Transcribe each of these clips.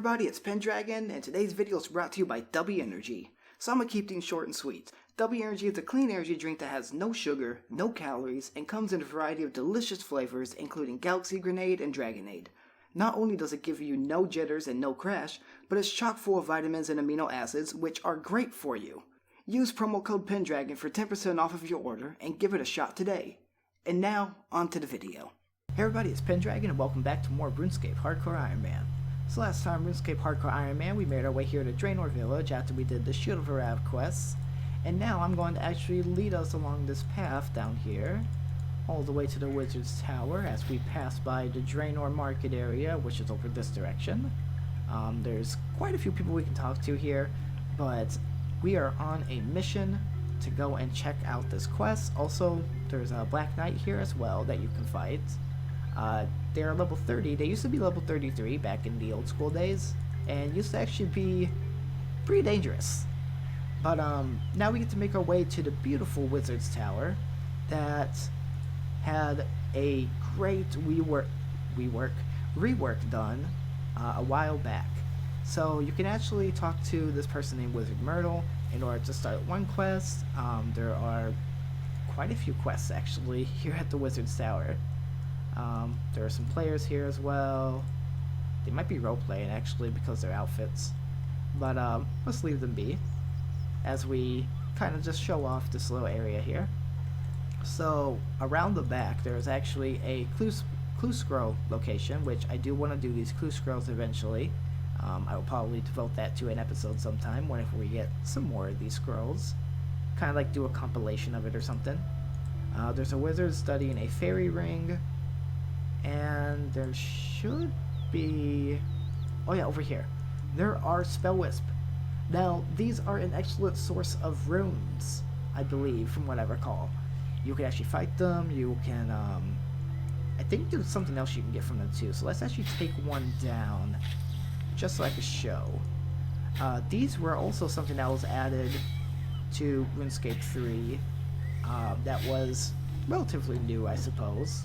everybody, it's Pendragon, and today's video is brought to you by W Energy. So I'm gonna keep things short and sweet. W Energy is a clean energy drink that has no sugar, no calories, and comes in a variety of delicious flavors, including Galaxy Grenade and Dragonade. Not only does it give you no jitters and no crash, but it's chock full of vitamins and amino acids, which are great for you. Use promo code Pendragon for 10% off of your order, and give it a shot today. And now, on to the video. Hey everybody, it's Pendragon, and welcome back to more Runescape Hardcore Ironman. So last time, Runescape Hardcore Ironman, we made our way here to Draenor Village after we did the Shield of Arav quests. And now I'm going to actually lead us along this path down here, all the way to the Wizard's Tower as we pass by the Draenor Market area, which is over this direction. There's quite a few people we can talk to here, but we are on a mission to go and check out this quest. Also, there's a Black Knight here as well that you can fight. They're level 30. They used to be level 33 back in the old school days, and used to actually be pretty dangerous. But now we get to make our way to the beautiful Wizard's Tower that had a great rework done a while back. So you can actually talk to this person named Wizard Myrtle in order to start one quest. There are quite a few quests actually here at the Wizard's Tower. There are some players here as well. They might be role-playing actually because of their outfits. But let's leave them be as we kind of just show off this little area here. So around the back there is actually a clue scroll location, which I do want to do these clue scrolls eventually. I will probably devote that to an episode sometime whenever we get some more of these scrolls. Kind of like do a compilation of it or something. There's a wizard studying a fairy ring. And there should be... oh yeah, over here. There are Spell Wisp. Now, these are an excellent source of runes, I believe, from what I recall. You can actually fight them, you can, I think there's something else you can get from them too. So let's actually take one down, just so I can show. These were also something that was added to RuneScape 3, that was relatively new, I suppose.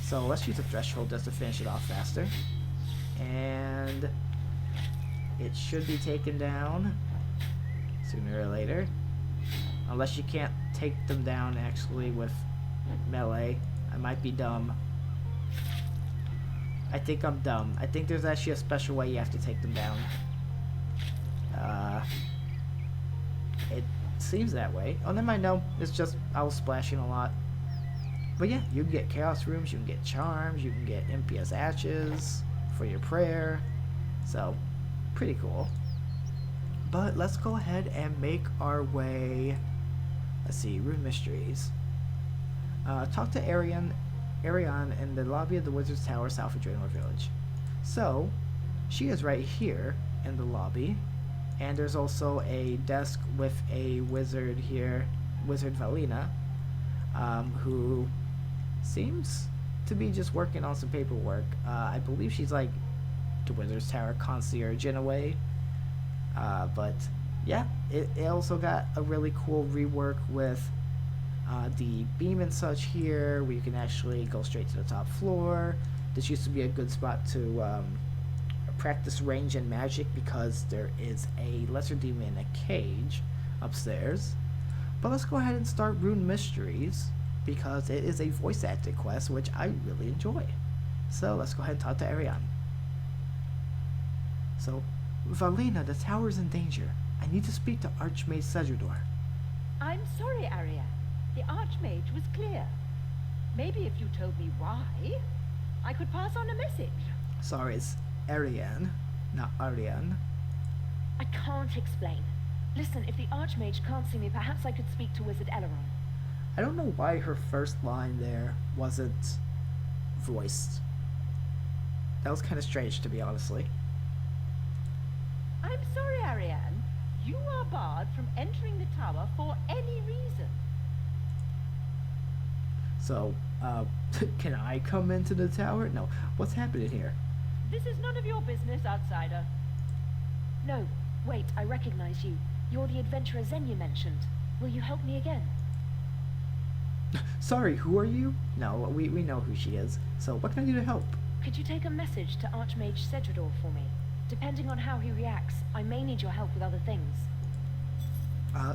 So let's use a threshold just to finish it off faster. And it should be taken down sooner or later. Unless you can't take them down actually with melee. I might be dumb. I think I'm dumb. I think there's actually a special way you have to take them down. It seems that way. Oh, never mind, no. It's just I was splashing a lot. But yeah, you can get Chaos Rooms, you can get Charms, you can get Impious Ashes for your prayer. So, pretty cool. But let's go ahead and make our way... let's see, Rune Mysteries. Talk to Arion in the lobby of the Wizard's Tower south of Draenor Village. So, she is right here in the lobby. And there's also a desk with a wizard here, Wizard Valina, who seems to be just working on some paperwork. I believe she's like the Wizard's Tower concierge in a way. But yeah, it also got a really cool rework with the beam and such here, where you can actually go straight to the top floor. This used to be a good spot to practice range and magic because there is a lesser demon in a cage upstairs. But let's go ahead and start Rune Mysteries, because it is a voice acting quest, which I really enjoy. So let's go ahead and talk to Arion. So, Valina, the tower's in danger. I need to speak to Archmage Cedrador. I'm sorry, Ariane. The Archmage was clear. Maybe if you told me why, I could pass on a message. Sorry, it's Ariane, not Ariane. I can't explain. Listen, if the Archmage can't see me, perhaps I could speak to Wizard Eleron. I don't know why her first line there wasn't voiced. That was kind of strange, to be honestly. I'm sorry, Ariane. You are barred from entering the tower for any reason. So, can I come into the tower? No. What's happening here? This is none of your business, outsider. No, wait, I recognize you. You're the adventurer Xenia mentioned. Will you help me again? Sorry, who are you? No, we know who she is. So what can I do to help? Could you take a message to Archmage Cedrador for me? Depending on how he reacts, I may need your help with other things.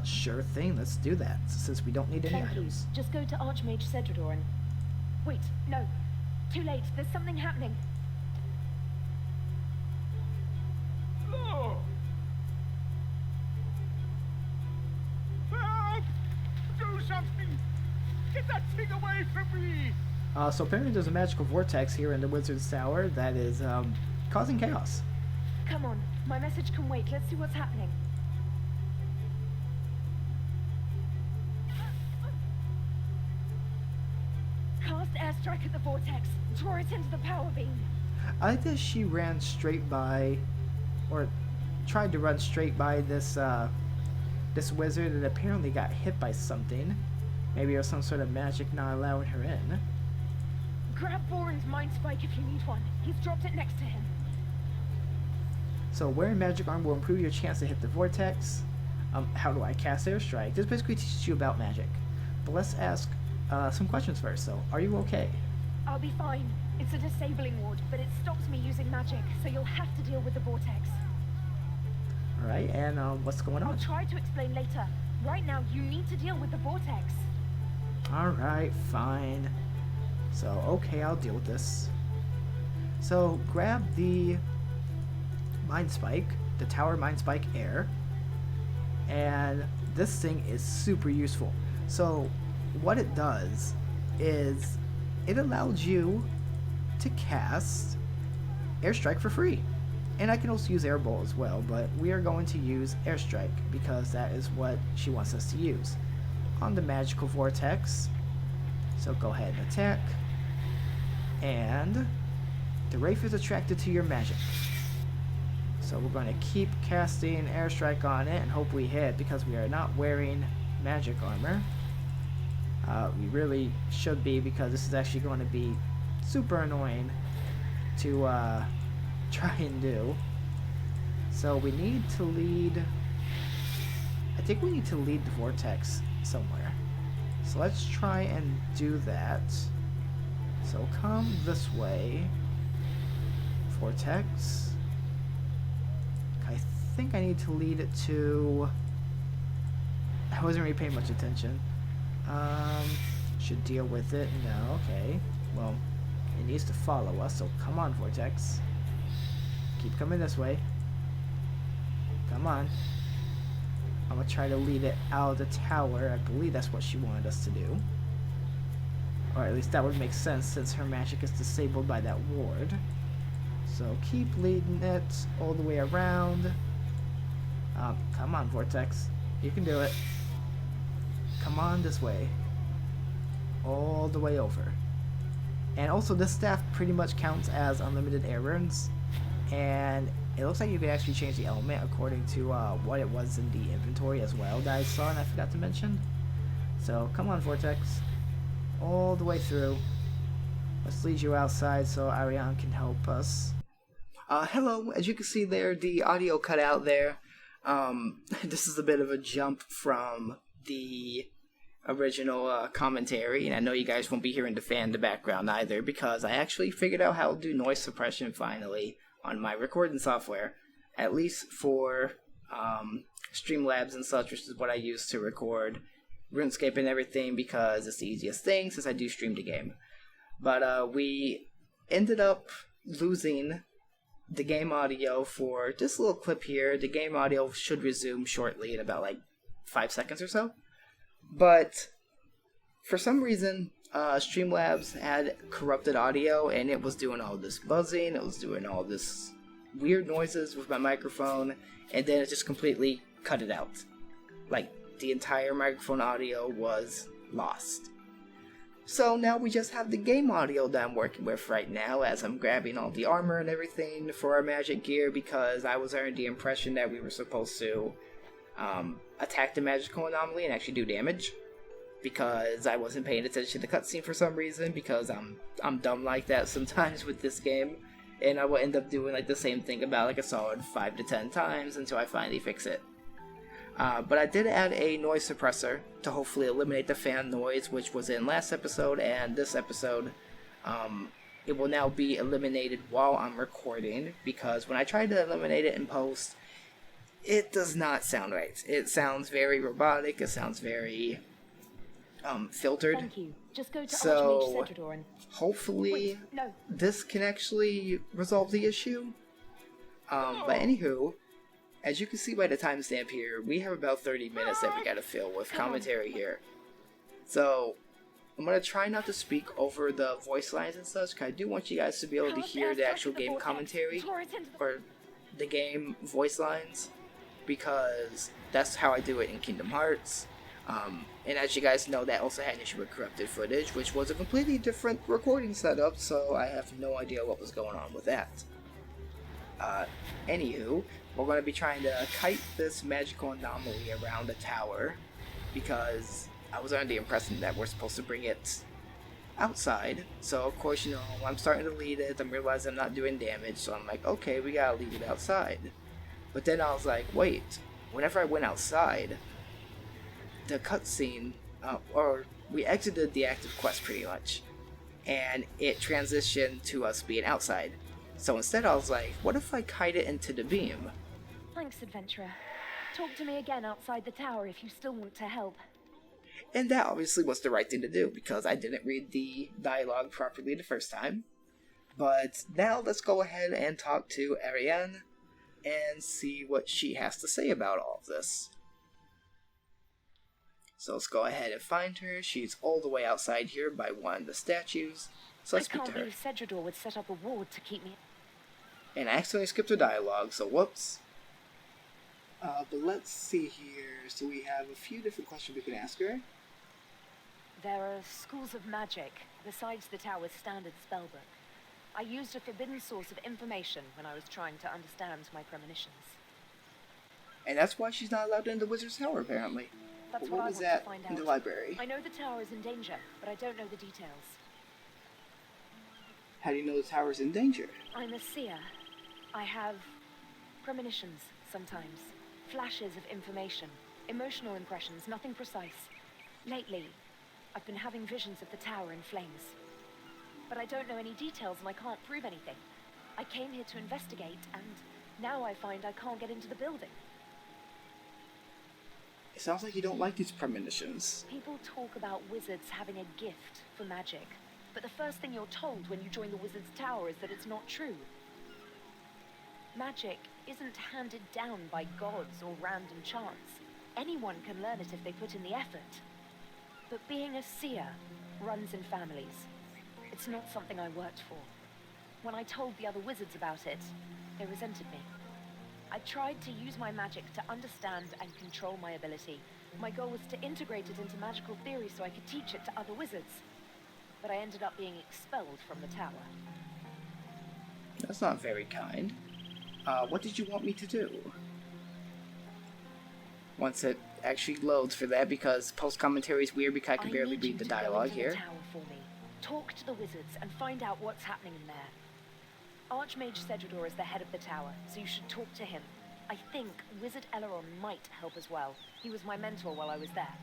Sure thing, let's do that, since we don't need any Thank you. items. Just go to Archmage Cedrador and... Wait, no. Too late. There's something happening. No! Help! Do something! Get that thing away from me! So apparently there's a magical vortex here in the Wizard's Tower that is, causing chaos. Come on. My message can wait. Let's see what's happening. Cast airstrike at the vortex. Draw it into the power beam. I like that she ran straight by, or tried to run straight by this, this wizard and apparently got hit by something. Maybe it was some sort of magic not allowing her in. Grab Boren's mind spike if you need one. He's dropped it next to him. So wearing magic arm will improve your chance to hit the vortex. How do I cast airstrike? This basically teaches you about magic. But let's ask some questions first. So, are you okay? I'll be fine. It's a disabling ward, but it stops me using magic, so you'll have to deal with the vortex. Alright, and what's going on? I'll try to explain later. Right now, you need to deal with the vortex. Alright, fine. So, okay, I'll deal with this. So, grab the Mind Spike, the Tower Mind Spike Air, and this thing is super useful. So, what it does is it allows you to cast Airstrike for free. And I can also use Airbolt as well, but we are going to use Airstrike because that is what she wants us to use. On the Magical Vortex, so go ahead and attack. And the Wraith is attracted to your magic. So we're going to keep casting Airstrike on it and hope we hit because we are not wearing magic armor. We really should be because this is actually going to be super annoying to try and do. So we need to lead... I think we need to lead the vortex somewhere. So let's try and do that. So come this way. Vortex. I think I need to lead it to... I wasn't really paying much attention. Should deal with it. No, okay. Well, it needs to follow us, so come on, Vortex. Keep coming this way. Come on. I'm gonna try to lead it out of the tower. I believe that's what she wanted us to do. Or at least that would make sense since her magic is disabled by that ward. So keep leading it all the way around. Come on, Vortex. You can do it. Come on this way. All the way over. And also this staff pretty much counts as unlimited air runes. And it looks like you can actually change the element according to what it was in the inventory as well that I saw and I forgot to mention. So come on, Vortex. All the way through. Let's lead you outside so Ariane can help us. Hello, as you can see there, the audio cut out there. This is a bit of a jump from the original commentary, and I know you guys won't be hearing the fan in the background either because I actually figured out how to do noise suppression finally on my recording software, at least for Streamlabs and such, which is what I use to record Runescape and everything because it's the easiest thing since I do stream the game. But we ended up losing the game audio for this little clip here. The game audio should resume shortly in about like 5 seconds or so. But for some reason, Streamlabs had corrupted audio and it was doing all this buzzing, it was doing all this weird noises with my microphone, and then it just completely cut it out. Like, the entire microphone audio was lost. So now we just have the game audio that I'm working with right now as I'm grabbing all the armor and everything for our magic gear because I was under the impression that we were supposed to attack the magical anomaly and actually do damage because I wasn't paying attention to the cutscene for some reason because I'm dumb like that sometimes with this game, and I will end up doing like the same thing about like a solid 5 to 10 times until I finally fix it. But I did add a noise suppressor to hopefully eliminate the fan noise, which was in last episode and this episode. it will now be eliminated while I'm recording, because when I try to eliminate it in post, it does not sound right. It sounds very robotic, it sounds very filtered. Thank you. Just go to So, Archmage Cedrador and... hopefully Wait, no. this can actually resolve the issue. But anywho, as you can see by the timestamp here, we have about 30 minutes that we gotta fill with commentary here. So, I'm gonna try not to speak over the voice lines and such, because I do want you guys to be able to hear the actual game commentary, or the game voice lines, because that's how I do it in Kingdom Hearts. And as you guys know, that also had an issue with corrupted footage, which was a completely different recording setup, so I have no idea what was going on with that. Anywho, we're going to be trying to kite this magical anomaly around the tower, because I was under the impression that we're supposed to bring it outside. So of course, you know, I'm starting to lead it, I'm realizing I'm not doing damage, so I'm like, okay, we gotta lead it outside. But then I was like, wait, whenever I went outside, the cutscene, or we exited the active quest pretty much, and it transitioned to us being outside. So instead I was like, what if I kite it into the beam? Thanks, adventurer. Talk to me again outside the tower if you still want to help. And that obviously was the right thing to do, because I didn't read the dialogue properly the first time. But now let's go ahead and talk to Ariane and see what she has to say about all of this. So let's go ahead and find her. She's all the way outside here by one of the statues. So let's I speak can't to her. believe Cedrador would set up a ward to keep me... And I accidentally skipped her dialogue, so whoops. But let's see here. So we have a few different questions we can ask her. There are schools of magic besides the tower's standard spellbook. I used a forbidden source of information when I was trying to understand my premonitions. And that's why she's not allowed in the Wizard's Tower, apparently. That's But what what I was want that to find in the out. library? I know the tower is in danger, but I don't know the details. How do you know the tower's in danger? I'm a seer. I have premonitions sometimes. Flashes of information. Emotional impressions, nothing precise. Lately, I've been having visions of the tower in flames. But I don't know any details and I can't prove anything. I came here to investigate and now I find I can't get into the building. It sounds like you don't like these premonitions. People talk about wizards having a gift for magic, but the first thing you're told when you join the wizard's tower is that it's not true. Magic isn't handed down by gods or random chance. Anyone can learn it if they put in the effort. But being a seer runs in families. It's not something I worked for. When I told the other wizards about it, they resented me. I tried to use my magic to understand and control my ability. My goal was to integrate it into magical theory so I could teach it to other wizards. But I ended up being expelled from the tower. That's not very kind. What did you want me to do? Once it actually loads for that, because post-commentary is weird because I can barely read the dialogue here. Tower for me. Talk to the wizards and find out what's happening in there. Archmage Cedrador is the head of the tower, so you should talk to him. I think Wizard Eleron might help as well. He was my mentor while I was there.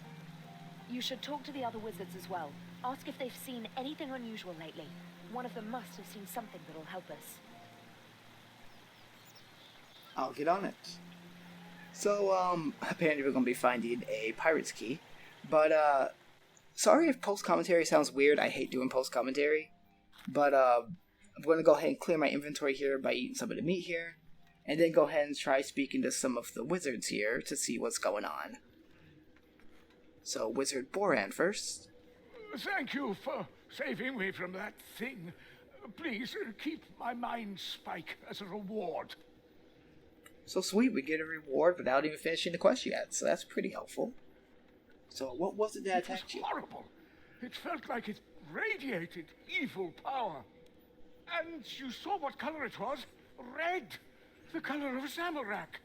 You should talk to the other wizards as well. Ask if they've seen anything unusual lately. One of them must have seen something that'll help us. I'll get on it. So, apparently we're going to be finding a pirate's key. But, sorry if post-commentary sounds weird. I hate doing post-commentary. But, I'm going to go ahead and clear my inventory here by eating some of the meat here. And then go ahead and try speaking to some of the wizards here to see what's going on. So, Wizard Boran first. Thank you for saving me from that thing. Please keep my mind spike as a reward. So sweet, we get a reward without even finishing the quest yet, so that's pretty helpful. So what was it that attacked you? It was horrible. It felt like it radiated evil power. And you saw what color it was? Red. The color of Zamorak.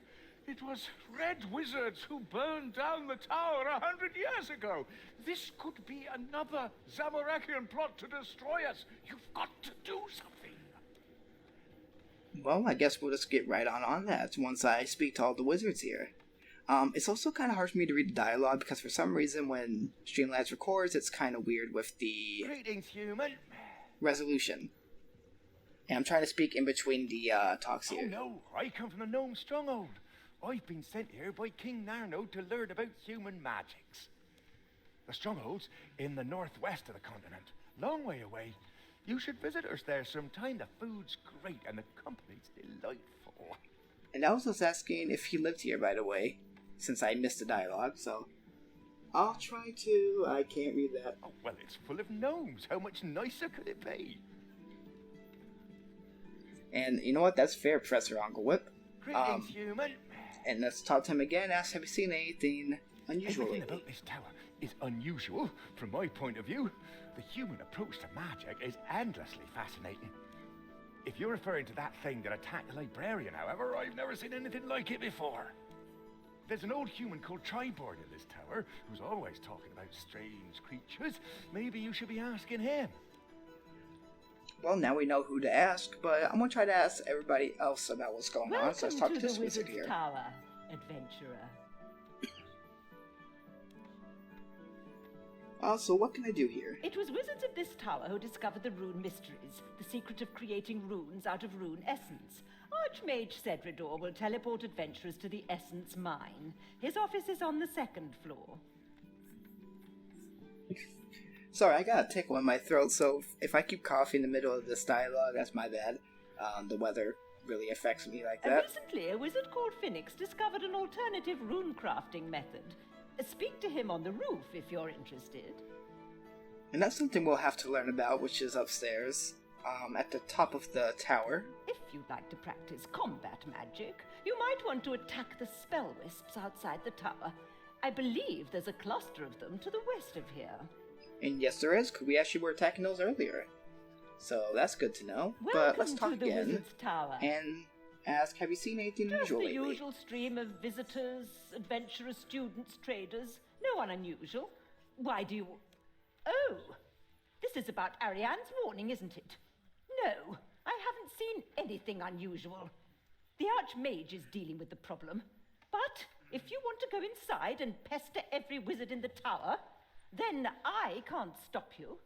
It was red wizards who burned down the tower 100 years ago. This could be another Zamorakian plot to destroy us. You've got to do something. Well, I guess we'll just get right on that once I speak to all the wizards here. It's also kind of hard for me to read the dialogue because for some reason when Streamlabs records, it's kind of weird with the Greetings, human. resolution. And I'm trying to speak in between the talks Oh here. no, I come from the gnome stronghold. I've been sent here by King Narno to learn about human magics. The stronghold's in the northwest of the continent, long way away. You should visit us there sometime. The food's great and the company's delightful. And I was just asking if he lived here, by the way, since I missed the dialogue, so I'll try to. I can't read that. Oh, well, it's full of gnomes. How much nicer could it be? And you know what? That's fair, Professor Uncle Whip. Greetings, human. And let's talk to him again. Ask, have you seen anything unusual Everything lately? about this tower is unusual from my point of view. The human approach to magic is endlessly fascinating. If you're referring to that thing that attacked the librarian, however, I've never seen anything like it before. There's an old human called Triborn in this tower who's always talking about strange creatures. Maybe you should be asking him. Well, now we know who to ask, but I'm gonna try to ask everybody else about what's going on. So let's talk Welcome to to this the wizard Wizard's here. Tower, adventurer. So what can I do here? It was wizards of this tower who discovered the rune mysteries, the secret of creating runes out of rune essence. Archmage Cedridor will teleport adventurers to the Essence Mine. His office is on the 2nd floor. Sorry, I got a tickle in my throat, so if I keep coughing in the middle of this dialogue, that's my bad. The weather really affects me like that. Recently, a wizard called Phoenix discovered an alternative rune crafting method. Speak to him on the roof if you're interested. And that's something we'll have to learn about, which is upstairs, at the top of the tower. If you'd like to practice combat magic, you might want to attack the spell wisps outside the tower. I believe there's a cluster of them to the west of here. And yes, there is, 'cause we actually were attacking those earlier. So that's good to know. But Welcome let's talk to the again Wizard's Tower. and ask, have you seen anything Just unusual the lately? usual stream of visitors, adventurers, students, traders. No one unusual. Why do you... Oh, this is about Ariane's warning, isn't it? No, I haven't seen anything unusual. The Archmage is dealing with the problem. But if you want to go inside and pester every wizard in the tower, then I can't stop you.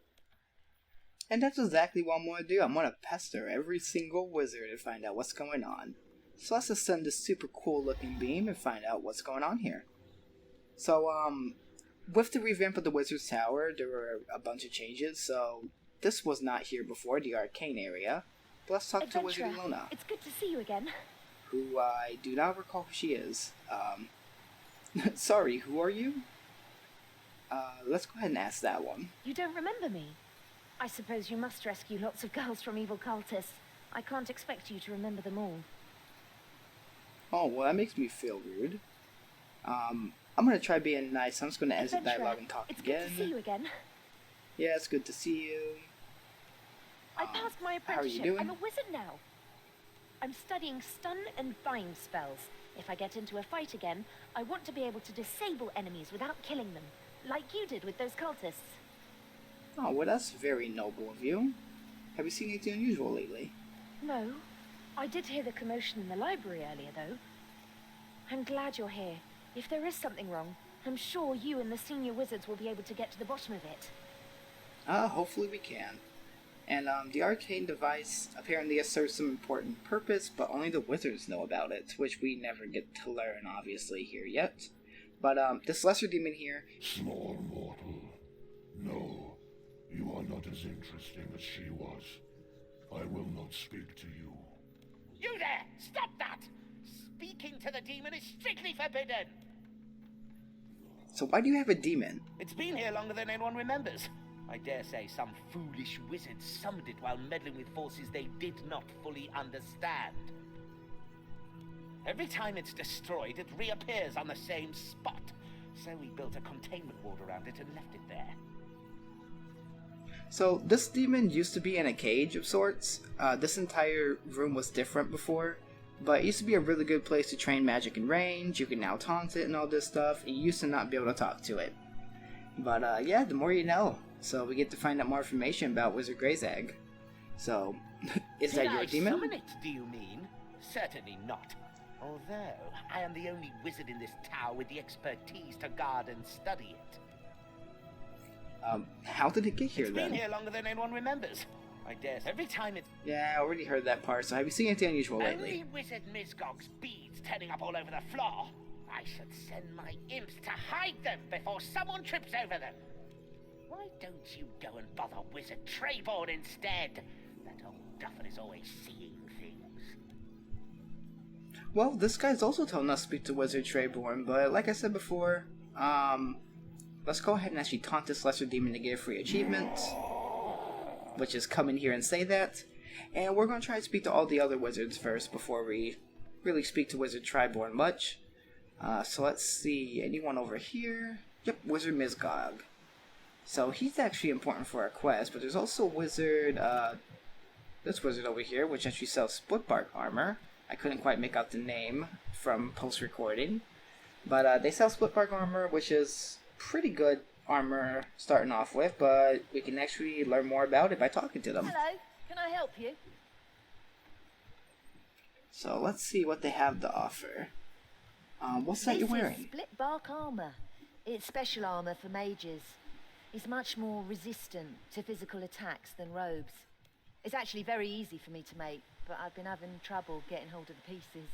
And that's exactly what I'm going to do. I'm going to pester every single wizard and find out what's going on. So let's just send this super cool looking beam and find out what's going on here. So, with the revamp of the Wizard's Tower, there were a bunch of changes. So, this was not here before, the arcane area. But let's talk to Wizard Adventurer, Ilona, it's good to see you again. who I do not recall who she is. Sorry, who are you? Let's go ahead and ask that one. You don't remember me? I suppose you must rescue lots of girls from evil cultists. I can't expect you to remember them all. Oh, well, that makes me feel rude. I'm gonna try being nice. I'm just gonna exit Adventurer, dialogue and talk it's again. good to see you again. Yeah, it's good to see you. I passed my how are you apprenticeship. doing? I'm a wizard now. I'm studying stun and bind spells. If I get into a fight again, I want to be able to disable enemies without killing them, like you did with those cultists. Oh, well, that's very noble of you. Have you seen anything unusual lately? No. I did hear the commotion in the library earlier, though. I'm glad you're here. If there is something wrong, I'm sure you and the senior wizards will be able to get to the bottom of it. Hopefully we can. And, the arcane device apparently serves some important purpose, but only the wizards know about it, which we never get to learn, obviously, here yet. But, this lesser demon here... Small mortal. No, you are not as interesting as she was. I will not speak to you. You there! Stop that! Speaking to the demon is strictly forbidden! So why do you have a demon? It's been here longer than anyone remembers. I dare say some foolish wizard summoned it while meddling with forces they did not fully understand. Every time it's destroyed, it reappears on the same spot. So we built a containment wall around it and left it there. So, this demon used to be in a cage of sorts. This entire room was different before, but it used to be a really good place to train magic in range. You can now taunt it and all this stuff, and you used to not be able to talk to it. But, yeah, the more you know. So, we get to find out more information about Wizard Greyzag. So, is that your Did I demon? summon it, do you mean? Certainly not. Although, I am the only wizard in this tower with the expertise to guard and study it. How did it get here It's then? been here longer than anyone remembers. I dare say every time it's Yeah, I already heard that part, so have you seen anything unusual lately? only Wizard Mizgog's beads turning up all over the floor. I should send my imps to hide them before someone trips over them. Why don't you go and bother Wizard Trayborn instead? That old duffer is always seeing things. Well, this guy's also telling us to speak to Wizard Trayborn, but like I said before, let's go ahead and actually taunt this lesser demon to get a free achievement, which is come in here and say that. And we're going to try to speak to all the other wizards first before we really speak to Wizard Trayborn much. So let's see, anyone over here? Yep, Wizard Mizgog. So he's actually important for our quest, but there's also Wizard, this wizard over here, which actually sells split bark armor. I couldn't quite make out the name from post-recording. But they sell split bark armor, which is pretty good armor starting off with, but we can actually learn more about it by talking to them. Hello, can I help you? So let's see what they have to offer. What's that you're wearing? This is split bark armor. It's special armor for mages. It's much more resistant to physical attacks than robes. It's actually very easy for me to make, but I've been having trouble getting hold of the pieces.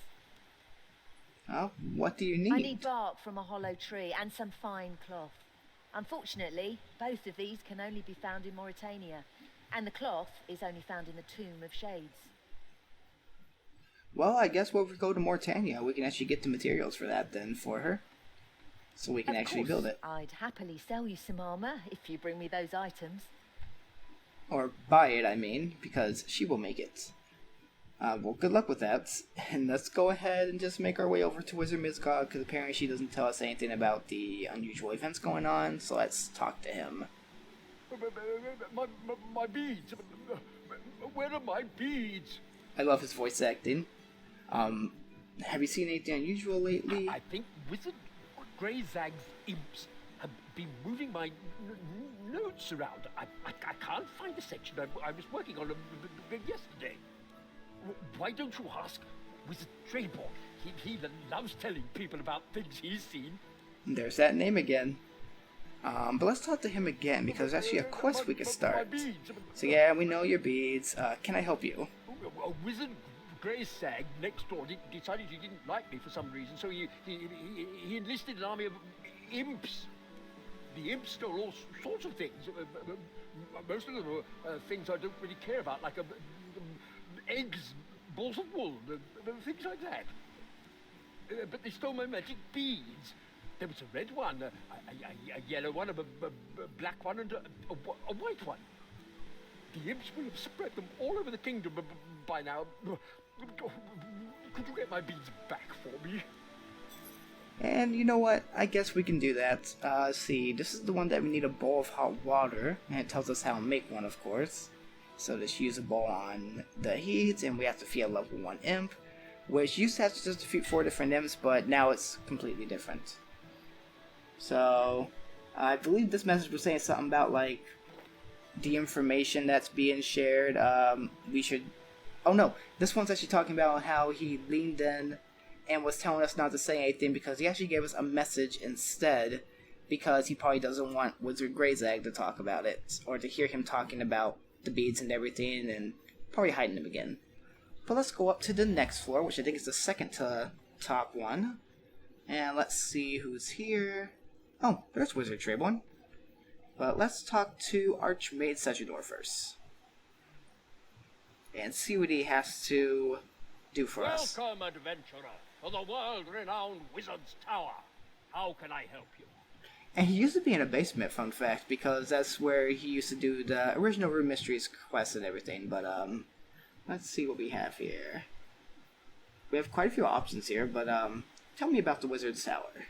Oh, what do you need? I need bark from a hollow tree and some fine cloth. Unfortunately, both of these can only be found in Mauritania, and the cloth is only found in the Tomb of Shades. Well, I guess when we go to Mauritania, we can actually get the materials for that then for her. So we can actually build it. I'd happily sell you some armor if you bring me those items. Or buy it, I mean, because she will make it. Well, good luck with that. And let's go ahead and just make our way over to Wizard Mizgog, because apparently she doesn't tell us anything about the unusual events going on, so let's talk to him. My beads. Where are my beads? I love his voice acting. Have you seen anything unusual lately? I think Wizard Greyzag's imps have been moving my notes around. I can't find the section I was working on yesterday. Why don't you ask Wizard Trayborn? He loves telling people about things he's seen. There's that name again. But let's talk to him again, because there's actually a quest we could start. So yeah, we know your beads. Can I help you? Wizard Greyzag next door decided he didn't like me for some reason, so he enlisted an army of imps. The imps stole all sorts of things. Most of them are things I don't really care about, like eggs, balls of wool, things like that. But they stole my magic beads. There was a red one, a yellow one, a black one, and a white one. The imps will have spread them all over the kingdom by now. Could you get my beads back for me? And you know what? I guess we can do that. See, this is the one that we need a bowl of hot water, and it tells us how to make one, of course. So just use a bowl on the heat, and we have to defeat a level 1 imp, which used to have to just defeat 4 different imps, but now it's completely different. So, I believe this message was saying something about, like, the information that's being shared. We should... Oh no, this one's actually talking about how he leaned in and was telling us not to say anything because he actually gave us a message instead, because he probably doesn't want Wizard Greyzag to talk about it, or to hear him talking about the beads and everything, and probably hiding them again. But let's go up to the next floor, which I think is the second to top one, and let's see who's here. Oh, there's Wizard Trayborn. But let's talk to Archmaid Sejador first, and see what he has to do for us. Welcome, adventurer, to the world-renowned Wizard's Tower. How can I help you? And he used to be in a basement, fun fact, because that's where he used to do the original Room Mysteries quests and everything. But let's see what we have here. We have quite a few options here, but tell me about the Wizard's Tower.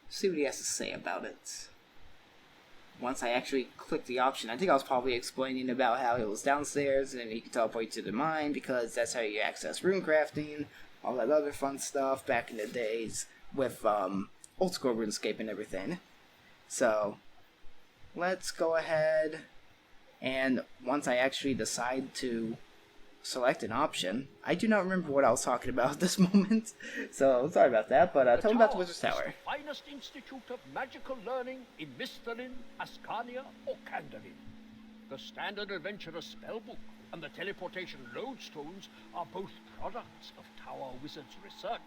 See what he has to say about it. Once I actually clicked the option, I think I was probably explaining about how it was downstairs and he could teleport you to the mine, because that's how you access rune crafting, all that other fun stuff back in the days with old school Runescape and everything. So let's go ahead, and once I actually decide to select an option, I do not remember what I was talking about at this moment, so sorry about that, but tell me about the Wizard's Tower. Is the finest institute of magical learning in Misthalin, Ascania, or Kandarin. The standard adventurer spellbook and the teleportation lodestones are both products of Tower Wizard's research.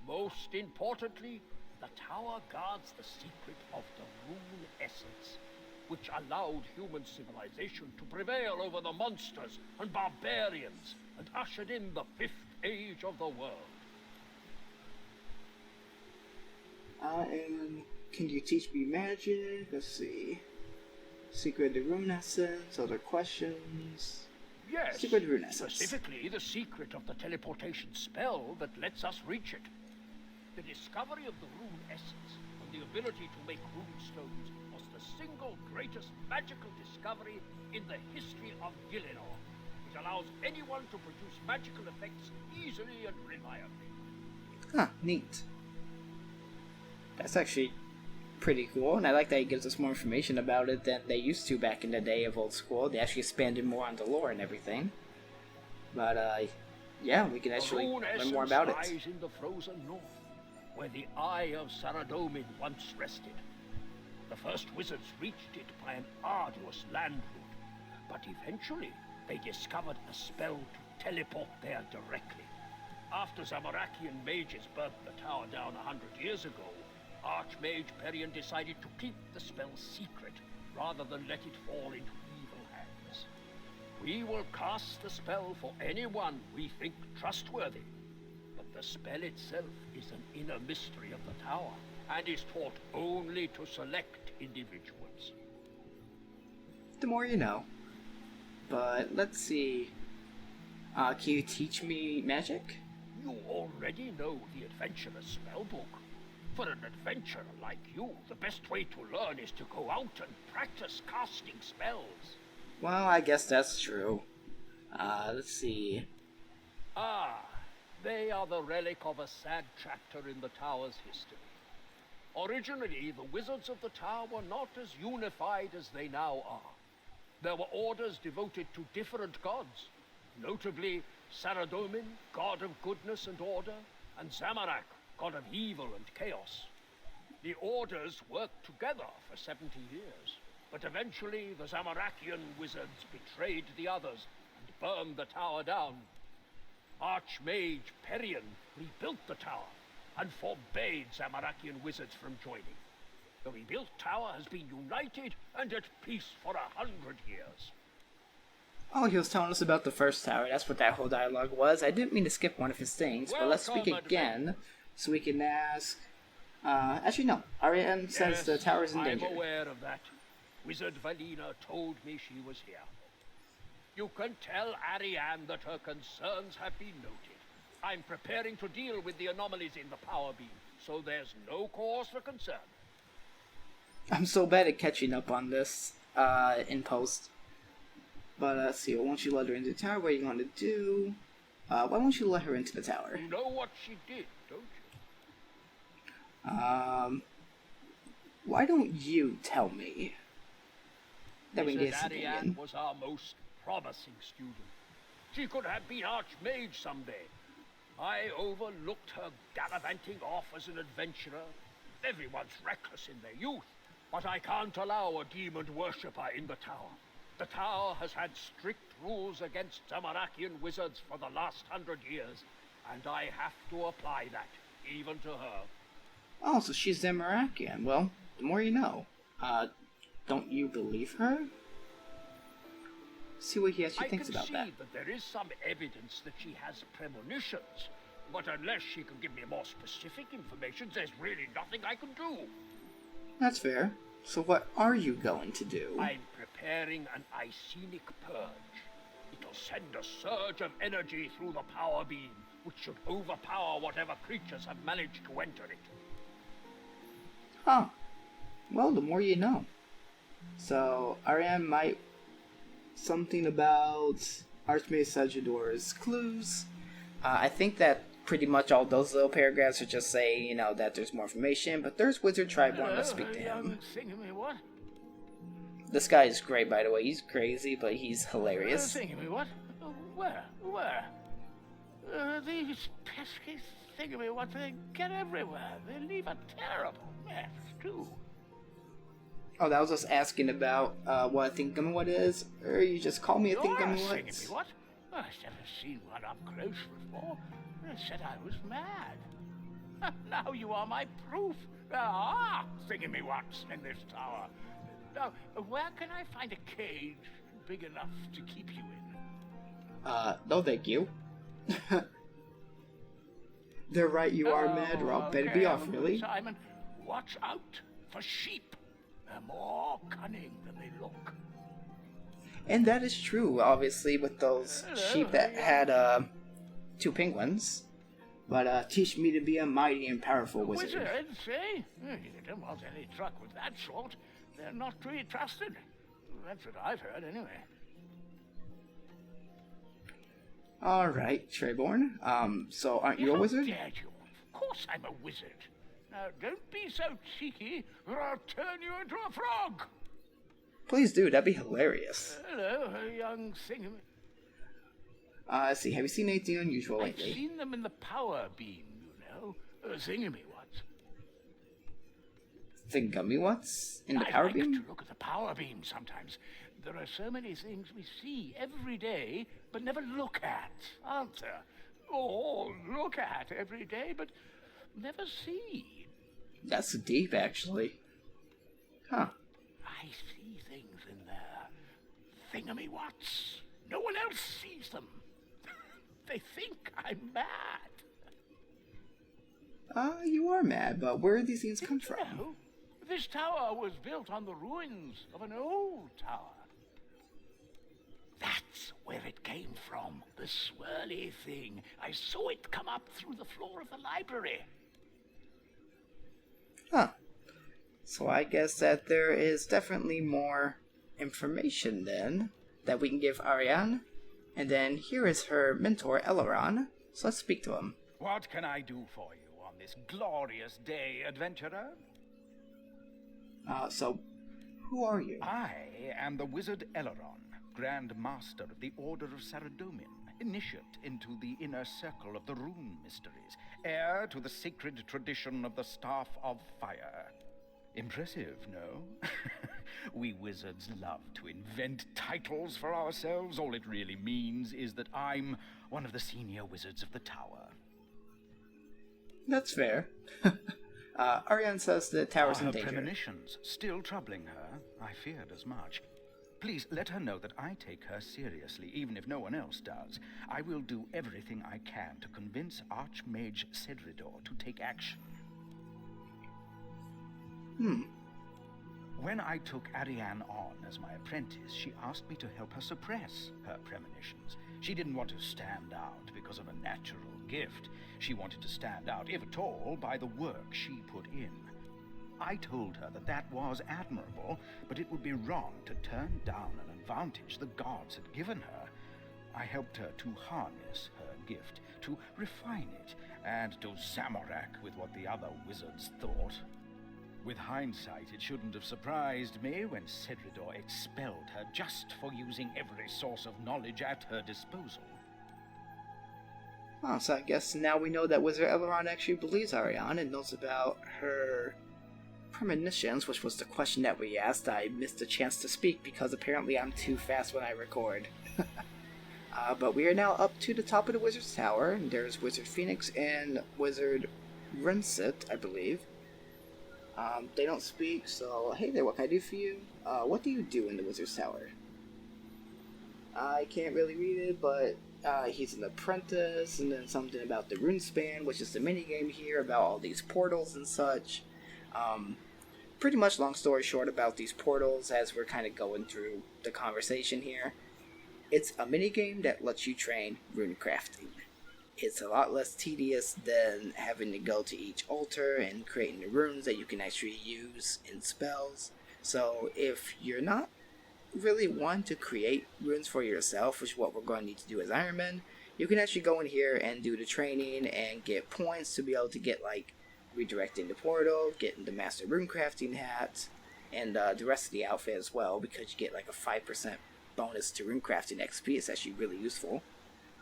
Most importantly, the tower guards the secret of the Rune Essence, which allowed human civilization to prevail over the monsters and barbarians and ushered in the 5th age of the world. And can you teach me magic? Let's see. Secret of the Rune Essence, other questions. Yes, Secret of the Rune Essence. specifically the secret of the teleportation spell that lets us reach it. The discovery of the Rune Essence and the ability to make rune stones was the single greatest magical discovery in the history of Gielinor. It allows anyone to produce magical effects easily and reliably. Huh, neat. That's actually pretty cool, and I like that it gives us more information about it than they used to back in the day of old school. They actually expanded more on the lore and everything. But, yeah, we can actually learn more about it. Lies in the frozen north, where the Eye of Saradomin once rested. The first wizards reached it by an arduous land route, but eventually they discovered a spell to teleport there directly. After Zamorakian mages burnt the tower down 100 years ago, Archmage Perion decided to keep the spell secret, rather than let it fall into evil hands. We will cast the spell for anyone we think trustworthy, but the spell itself is an inner mystery of the tower, and is taught only to select individuals. The more you know. But, let's see. Can you teach me magic? You already know the Adventurer's spellbook. For an adventurer like you, the best way to learn is to go out and practice casting spells. Well, I guess that's true. Let's see. Ah, they are the relic of a sad chapter in the tower's history. Originally, the wizards of the tower were not as unified as they now are. There were orders devoted to different gods, notably Saradomin, god of goodness and order, and Zamorak, god of evil and chaos. The orders worked together for 70 years, but eventually the Zamorakian wizards betrayed the others and burned the tower down. Archmage Perion rebuilt the tower and forbade Zamorakian wizards from joining. The rebuilt tower has been united and at peace for 100 years. Oh, he was telling us about the first tower. That's what that whole dialogue was. I didn't mean to skip one of his things, but let's speak again so we can ask... actually, no. Ariane says the tower is in danger. I'm aware of that. Wizard Valina told me she was here. You can tell Ariane that her concerns have been noted. I'm preparing to deal with the anomalies in the power beam, so there's no cause for concern. I'm so bad at catching up on this in post. But let's see, why don't you let her into the tower? What are you going to do? Why won't you let her into the tower? You know what she did, don't you? Why don't you tell me? That we can Wizard get some Ariane opinion. was our most promising student. She could have been Archmage someday. I overlooked her gallivanting off as an adventurer. Everyone's reckless in their youth, but I can't allow a demon worshipper in the tower. The tower has had strict rules against Zamorakian wizards for the last 100 years, and I have to apply that, even to her. Oh, so she's Zamorakian. Well, the more you know. Don't you believe her? See what he actually thinks about that. I can see that there is some evidence that she has premonitions, but unless she can give me more specific information, there's really nothing I can do. That's fair. So what are you going to do? I'm preparing an icenic purge. It'll send a surge of energy through the power beam, which should overpower whatever creatures have managed to enter it. Huh. Well, the more you know. So, Ariane might... Something about Archmage Sajidor's clues. I think that pretty much all those little paragraphs are just saying, you know, that there's more information, but there's Wizard Tribe wanting to speak to him. What? This guy is great, by the way. He's crazy, but he's hilarious. What? Where? These pesky thingamywhat, they get everywhere. They leave a terrible mess, too. Oh, that was just asking about what a Thingamawat is, or you just call me a Thingamawat? What? I've never seen one up close before. I said I was mad. Now you are my proof. There are Thingamawats in this tower. Now, where can I find a cage big enough to keep you in? No thank you. They're right, you are mad, or I'll better be off, really. Simon, watch out for sheep. They're more cunning than they look. And that is true, obviously, with those sheep that had, 2 penguins. But, teach me to be a mighty and powerful wizard. Wizards, eh? You don't want any truck with that sort. They're not to be trusted. That's what I've heard, anyway. Alright, Treyborn. So aren't you a wizard? How dare you? Of course I'm a wizard. Now, don't be so cheeky, or I'll turn you into a frog. Please do, that'd be hilarious. Hello, young thing. Let's see, have you seen anything unusual I've lately? seen them in the power beam, you know. Thingamawats. Thingamawats? In the I power like beam? to look at the power beam sometimes. There are so many things we see every day, but never look at, aren't there? Or look at every day, but never see. That's deep, actually. Huh. I see things in there. Thingamawats. No one else sees them. They think I'm mad. You are mad, but where do these things come from? No, this tower was built on the ruins of an old tower. That's where it came from, the swirly thing. I saw it come up through the floor of the library. Huh. So I guess that there is definitely more information then that we can give Ariane. And then here is her mentor, Eleron. So let's speak to him. What can I do for you on this glorious day, adventurer? So who are you? I am the wizard Eleron, Grand Master of the Order of Saradomin, initiate into the inner circle of the rune mysteries, heir to the sacred tradition of the Staff of Fire. Impressive, no? We wizards love to invent titles for ourselves. All it really means is that I'm one of the senior wizards of the tower. That's fair. Ariane says the tower's in Are her danger. premonitions still troubling her? I feared as much. Please let her know that I take her seriously, even if no one else does. I will do everything I can to convince Archmage Cedridor to take action. When I took Ariane on as my apprentice, she asked me to help her suppress her premonitions. She didn't want to stand out because of a natural gift. She wanted to stand out, if at all, by the work she put in. I told her that that was admirable, but it would be wrong to turn down an advantage the gods had given her. I helped her to harness her gift, to refine it, and to Zamorak with what the other wizards thought. With hindsight, it shouldn't have surprised me when Cedridor expelled her just for using every source of knowledge at her disposal. Oh, so I guess now we know that Wizard Eleron actually believes Ariane and knows about her premonitions, which was the question that we asked. I missed a chance to speak because apparently I'm too fast when I record. But we are now up to the top of the Wizard's Tower, and there's Wizard Phoenix and Wizard Runescape, I believe. They don't speak, so hey there, what can I do for you? What do you do in the Wizard's Tower? I can't really read it, but he's an apprentice, and then something about the Runespan, which is the minigame here, about all these portals and such. Pretty much long story short about these portals as we're kind of going through the conversation here. It's a minigame that lets you train rune crafting. It's a lot less tedious than having to go to each altar and creating the runes that you can actually use in spells. So if you're not really wanting to create runes for yourself, which is what we're going to need to do as Ironman, you can actually go in here and do the training and get points to be able to get like redirecting the portal, getting the master rune crafting hat, and the rest of the outfit as well, because you get like a 5% bonus to rune crafting XP. It's actually really useful.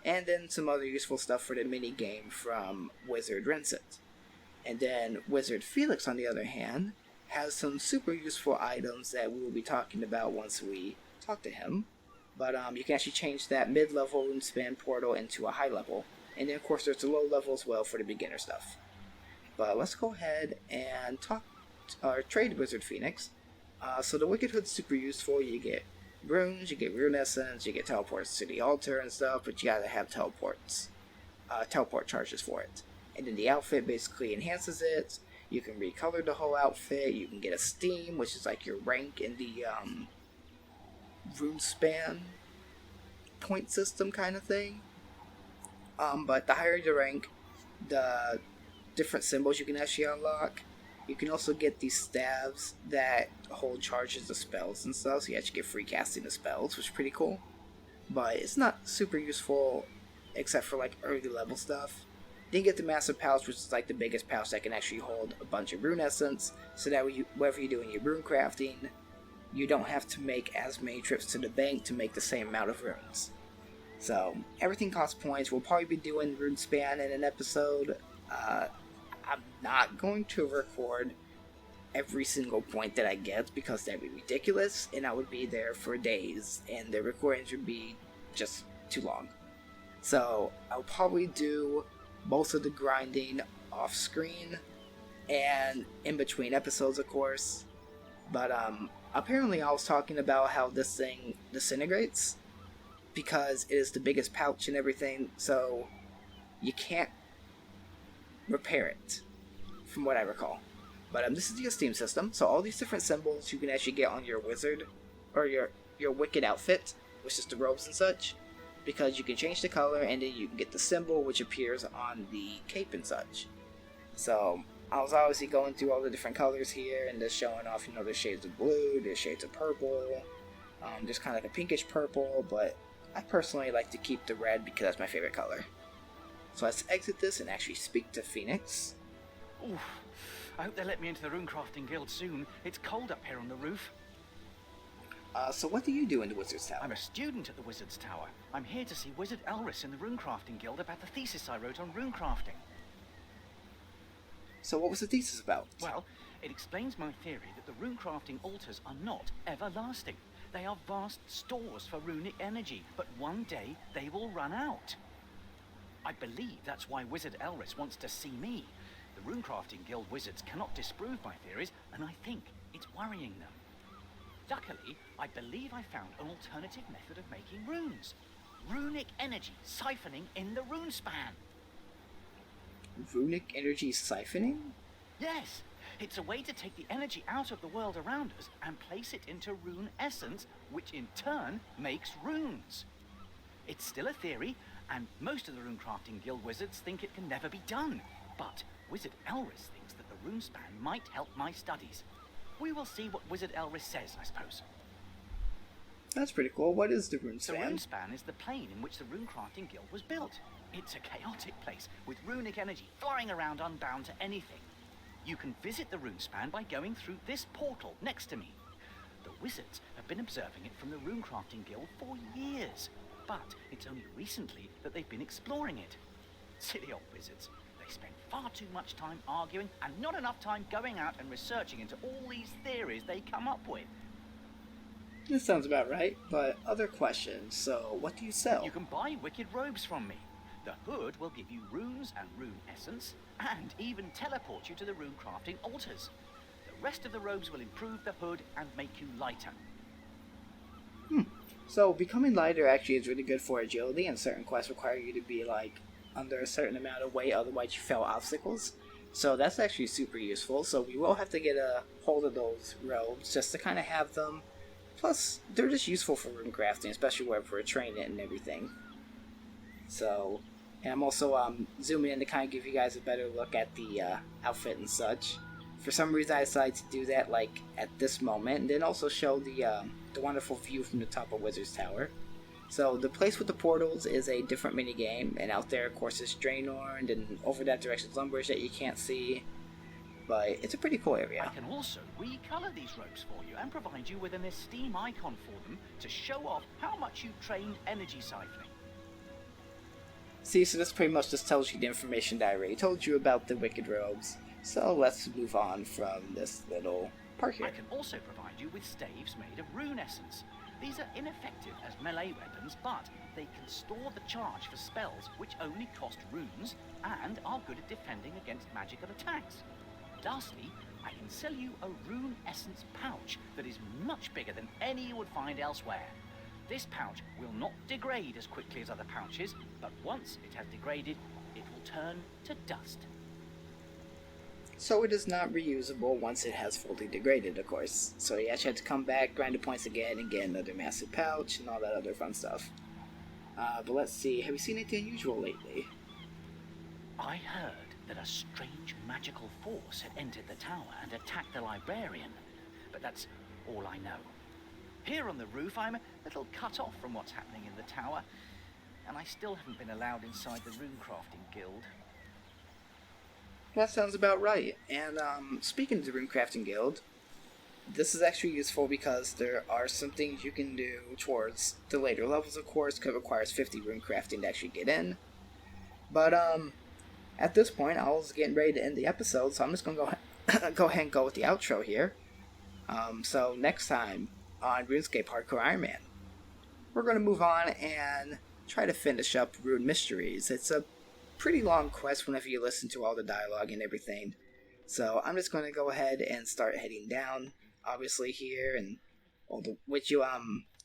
And then some other useful stuff for the mini game from Wizard Runescape. And then Wizard Felix, on the other hand, has some super useful items that we will be talking about once we talk to him. But you can actually change that mid-level Runespan portal into a high level. And then of course there's a low level as well for the beginner stuff. But let's go ahead and trade Wizard Phoenix. So the Wicked Hood's super useful. You get runes, you get rune essence, you get teleports to the altar and stuff, but you gotta have teleport charges for it. And then the outfit basically enhances it. You can recolor the whole outfit. You can get a steam, which is like your rank in the Runespan point system kind of thing. But the higher the rank, the different symbols you can actually unlock. You can also get these staves that hold charges of spells and stuff, so you actually get free casting of spells, which is pretty cool. But it's not super useful except for like early level stuff. Then you get the massive pouch, which is like the biggest pouch that can actually hold a bunch of rune essence, so that whatever you do in your rune crafting, you don't have to make as many trips to the bank to make the same amount of runes. So everything costs points. We'll probably be doing Runespan in an episode. I'm not going to record every single point that I get because that'd be ridiculous, and I would be there for days, and the recordings would be just too long. So I'll probably do most of the grinding off screen and in between episodes, of course. But apparently I was talking about how this thing disintegrates because it is the biggest pouch and everything, so you can't repair it, from what I recall. But this is the esteem system, so all these different symbols you can actually get on your wizard, or your wicked outfit, which is the robes and such, because you can change the color, and then you can get the symbol which appears on the cape and such. So I was obviously going through all the different colors here, and just showing off, there's shades of blue, there's shades of purple, there's kind of like a pinkish purple, but I personally like to keep the red because that's my favorite color. So let's exit this and actually speak to Phoenix. Oof. I hope they let me into the Runecrafting Guild soon. It's cold up here on the roof. So what do you do in the Wizard's Tower? I'm a student at the Wizard's Tower. I'm here to see Wizard Elris in the Runecrafting Guild about the thesis I wrote on runecrafting. So what was the thesis about? Well, it explains my theory that the runecrafting altars are not everlasting. They are vast stores for runic energy, but one day they will run out. I believe that's why Wizard Elris wants to see me. The Runecrafting Guild wizards cannot disprove my theories, and I think it's worrying them. Luckily, I believe I found an alternative method of making runes. Runic energy siphoning in the runespan. Runic energy siphoning? Yes, it's a way to take the energy out of the world around us and place it into rune essence, which in turn makes runes. It's still a theory, and most of the Runecrafting Guild wizards think it can never be done. But Wizard Elris thinks that the runespan might help my studies. We will see what Wizard Elris says, I suppose. That's pretty cool. What is the runespan? The runespan is the plane in which the Runecrafting Guild was built. It's a chaotic place, with runic energy flying around unbound to anything. You can visit the runespan by going through this portal next to me. The wizards have been observing it from the Runecrafting Guild for years, but it's only recently that they've been exploring it. Silly old wizards. They spend far too much time arguing and not enough time going out and researching into all these theories they come up with. This sounds about right, but other questions. So, what do you sell? You can buy wicked robes from me. The hood will give you runes and rune essence, and even teleport you to the runecrafting altars. The rest of the robes will improve the hood and make you lighter. So, becoming lighter actually is really good for agility, and certain quests require you to be, under a certain amount of weight, otherwise you fail obstacles. So that's actually super useful, so we will have to get a hold of those robes just to kind of have them. Plus, they're just useful for rune crafting, especially where we're training it and everything. So, and I'm also zooming in to kind of give you guys a better look at the outfit and such. For some reason I decided to do that at this moment, and then also show the wonderful view from the top of Wizard's Tower. So the place with the portals is a different minigame, and out there of course is Draenor, and over that direction is Lumbridge that you can't see. But it's a pretty cool area. I can also recolor these robes for you and provide you with an esteem icon for them to show off how much you trained energy siphoning. See, so this pretty much just tells you the information that I already told you about the Wicked Robes. So let's move on from this little part here. I can also provide you with staves made of rune essence. These are ineffective as melee weapons, but they can store the charge for spells which only cost runes and are good at defending against magical attacks. Lastly, I can sell you a rune essence pouch that is much bigger than any you would find elsewhere. This pouch will not degrade as quickly as other pouches, but once it has degraded, it will turn to dust. So it is not reusable once it has fully degraded, of course. So you actually have to come back, grind the points again, and get another massive pouch, and all that other fun stuff. But let's see, have you seen anything unusual lately? I heard that a strange magical force had entered the tower and attacked the librarian, but that's all I know. Here on the roof, I'm a little cut off from what's happening in the tower, and I still haven't been allowed inside the runecrafting guild. That sounds about right. And speaking of the Runecrafting Guild, this is actually useful because there are some things you can do towards the later levels, of course, because it requires 50 runecrafting to actually get in. But at this point, I was getting ready to end the episode, so I'm just going to go ahead and go with the outro here. So next time on RuneScape Hardcore Ironman, we're going to move on and try to finish up Rune Mysteries. It's a pretty long quest whenever you listen to all the dialogue and everything. So I'm just going to go ahead and start heading down, obviously here, and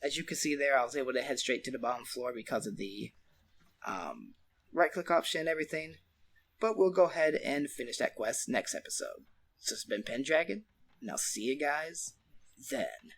as you can see there, I was able to head straight to the bottom floor because of the right click option and everything. But we'll go ahead and finish that quest next episode. So this has been Pendragon, and I'll see you guys then.